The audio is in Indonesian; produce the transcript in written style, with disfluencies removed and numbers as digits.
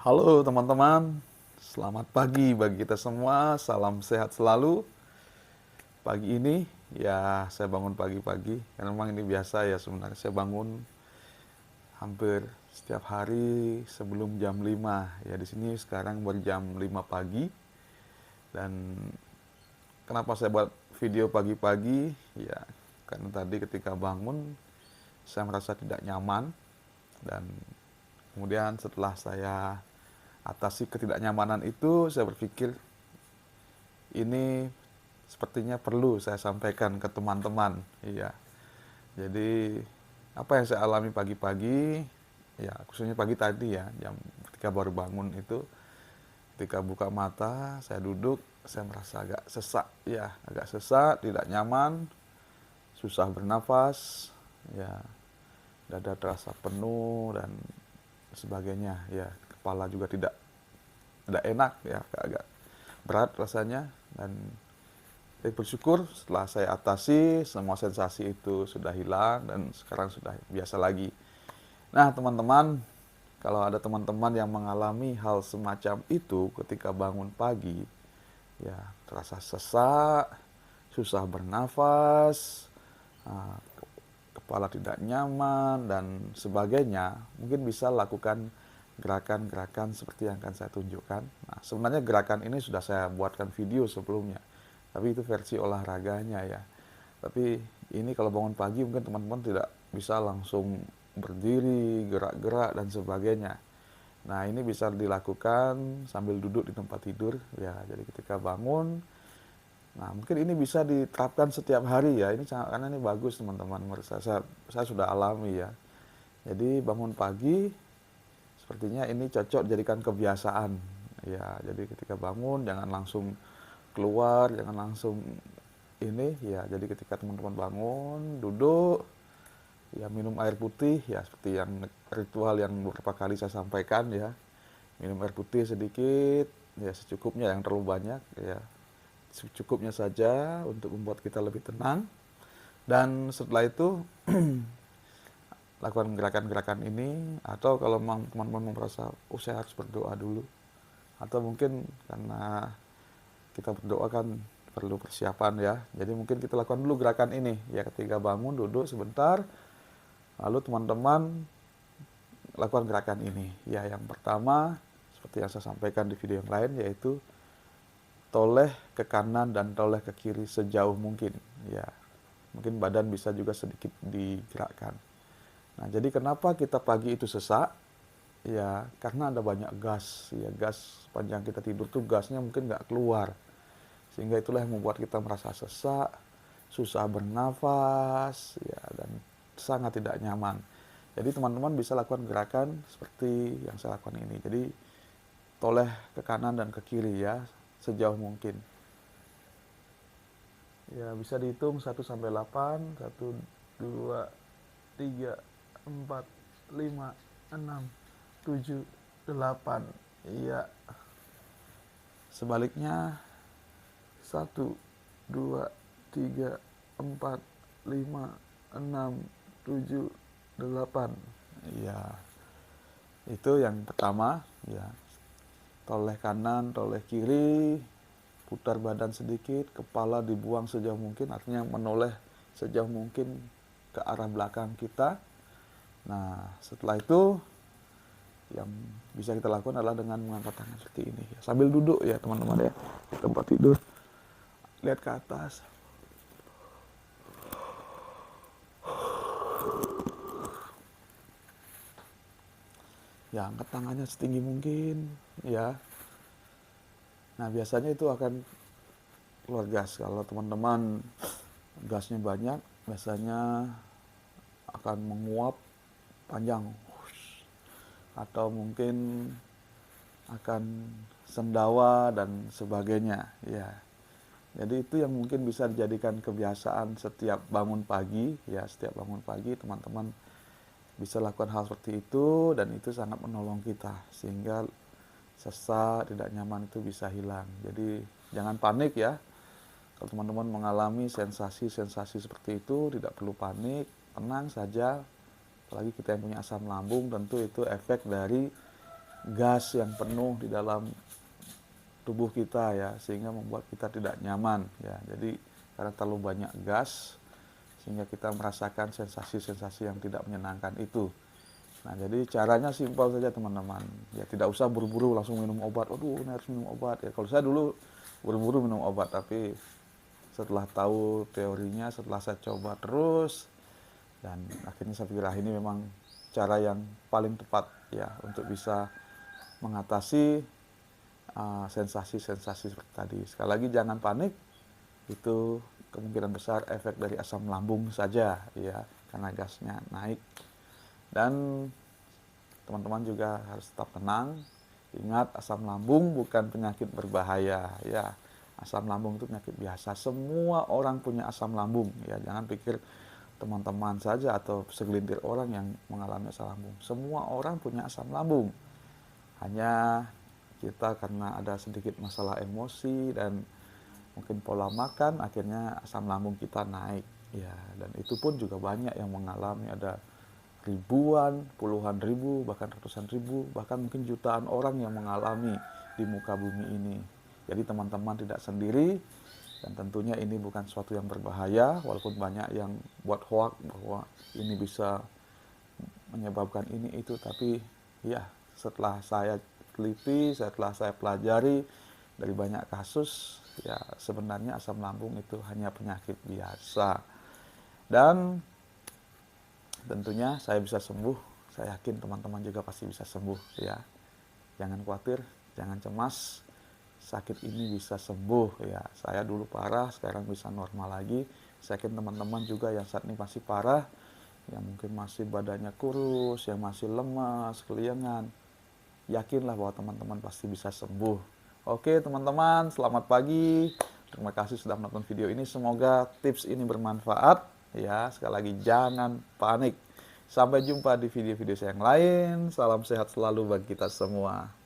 Halo teman-teman, selamat pagi bagi kita semua, salam sehat selalu. Pagi ini ya saya bangun pagi-pagi, karena memang ini biasa ya sebenarnya saya bangun hampir setiap hari sebelum jam 5. Ya di sini sekarang berjam 5 pagi dan kenapa saya buat video pagi-pagi? Ya karena tadi ketika bangun saya merasa tidak nyaman dan kemudian setelah saya atasi ketidaknyamanan itu, saya berpikir ini sepertinya perlu saya sampaikan ke teman-teman. Iya. Jadi apa yang saya alami pagi-pagi, ya khususnya pagi tadi ya, jam ketika baru bangun itu, ketika buka mata, saya duduk, saya merasa agak sesak, ya, agak sesak, tidak nyaman, susah bernafas, ya, dada terasa penuh dan sebagainya, ya, kepala juga tidak enak, ya, agak berat rasanya dan saya bersyukur setelah saya atasi semua sensasi itu sudah hilang dan sekarang sudah biasa lagi. Nah teman-teman, kalau ada teman-teman yang mengalami hal semacam itu ketika bangun pagi, ya terasa sesak, susah bernafas, ah, kepala tidak nyaman dan sebagainya, mungkin bisa lakukan gerakan-gerakan seperti yang akan saya tunjukkan. Nah, sebenarnya gerakan ini sudah saya buatkan video sebelumnya, tapi itu versi olahraganya ya. Tapi ini kalau bangun pagi mungkin teman-teman tidak bisa langsung berdiri, gerak-gerak dan sebagainya. Nah, ini bisa dilakukan sambil duduk di tempat tidur ya. Jadi ketika bangun, nah mungkin ini bisa diterapkan setiap hari ya. Ini karena ini bagus teman-teman, menurut saya sudah alami ya. Jadi bangun pagi sepertinya ini cocok jadikan kebiasaan ya. Jadi ketika bangun jangan langsung keluar, jangan langsung ini ya. Jadi ketika teman-teman bangun, duduk, ya minum air putih ya seperti yang ritual yang beberapa kali saya sampaikan ya. Minum air putih sedikit, ya secukupnya, yang terlalu banyak ya. Secukupnya saja untuk membuat kita lebih tenang. Dan setelah itu lakukan gerakan-gerakan ini, atau kalau memang teman-teman merasa oh saya harus berdoa dulu, atau mungkin karena kita berdoa kan perlu persiapan ya, jadi mungkin kita lakukan dulu gerakan ini ya. Ketika bangun duduk sebentar, lalu teman-teman lakukan gerakan ini ya. Yang pertama seperti yang saya sampaikan di video yang lain, yaitu toleh ke kanan dan toleh ke kiri sejauh mungkin ya. Mungkin badan bisa juga sedikit digerakkan. Nah, jadi kenapa kita pagi itu sesak? Ya, karena ada banyak gas. Ya, gas sepanjang kita tidur tuh gasnya mungkin nggak keluar. Sehingga itulah yang membuat kita merasa sesak, susah bernafas, ya, dan sangat tidak nyaman. Jadi teman-teman bisa lakukan gerakan seperti yang saya lakukan ini. Jadi toleh ke kanan dan ke kiri ya, sejauh mungkin. Ya, bisa dihitung 1 sampai 8, 1, 2, 3, 4, 5, 6, 7, 8. Iya. Sebaliknya 1, 2, 3, 4, 5, 6, 7, 8. Iya. Itu yang pertama ya. Toleh kanan, toleh kiri, putar badan sedikit, kepala dibuang sejauh mungkin, artinya menoleh sejauh mungkin ke arah belakang kita. Nah, setelah itu yang bisa kita lakukan adalah dengan mengangkat tangan seperti ini ya. Sambil duduk ya teman-teman ya, di tempat tidur. Lihat ke atas. Ya, angkat tangannya setinggi mungkin ya. Nah, biasanya itu akan keluar gas. Kalau teman-teman gasnya banyak, biasanya akan menguap panjang, atau mungkin akan sendawa dan sebagainya ya. Jadi itu yang mungkin bisa dijadikan kebiasaan setiap bangun pagi ya. Setiap bangun pagi teman-teman bisa lakukan hal seperti itu, dan itu sangat menolong kita sehingga sesak, tidak nyaman itu bisa hilang. Jadi jangan panik ya. Kalau teman-teman mengalami sensasi-sensasi seperti itu, tidak perlu panik, tenang saja. Apalagi kita yang punya asam lambung, tentu itu efek dari gas yang penuh di dalam tubuh kita ya, sehingga membuat kita tidak nyaman ya. Jadi karena terlalu banyak gas sehingga kita merasakan sensasi-sensasi yang tidak menyenangkan itu. Nah, jadi caranya simpel saja teman-teman. Ya tidak usah buru-buru langsung minum obat. Aduh, ini harus minum obat ya. Kalau saya dulu buru-buru minum obat, tapi setelah tahu teorinya, setelah saya coba terus, dan akhirnya saya pikir ini memang cara yang paling tepat ya untuk bisa mengatasi sensasi-sensasi seperti tadi. Sekali lagi jangan panik, itu kemungkinan besar efek dari asam lambung saja ya, karena gasnya naik. Dan teman-teman juga harus tetap tenang. Ingat, asam lambung bukan penyakit berbahaya ya. Asam lambung itu penyakit biasa. Semua orang punya asam lambung ya. Jangan pikir teman-teman saja atau segelintir orang yang mengalami asam lambung. Semua orang punya asam lambung. Hanya kita karena ada sedikit masalah emosi dan mungkin pola makan, akhirnya asam lambung kita naik ya. Dan itu pun juga banyak yang mengalami, ada ribuan, puluhan ribu, bahkan ratusan ribu, bahkan mungkin jutaan orang yang mengalami di muka bumi ini. Jadi teman-teman tidak sendiri, dan tentunya ini bukan sesuatu yang berbahaya, walaupun banyak yang buat hoax bahwa ini bisa menyebabkan ini itu, tapi ya setelah saya teliti, setelah saya pelajari dari banyak kasus, ya sebenarnya asam lambung itu hanya penyakit biasa. Dan tentunya saya bisa sembuh, saya yakin teman-teman juga pasti bisa sembuh ya. Jangan khawatir, jangan cemas, sakit ini bisa sembuh ya. Saya dulu parah, sekarang bisa normal lagi. Saya yakin teman-teman juga yang saat ini masih parah, yang mungkin masih badannya kurus, yang masih lemas, keliengan, yakinlah bahwa teman-teman pasti bisa sembuh. Oke teman-teman, selamat pagi. Terima kasih sudah menonton video ini. Semoga tips ini bermanfaat. Ya, sekali lagi jangan panik. Sampai jumpa di video-video saya yang lain. Salam sehat selalu bagi kita semua.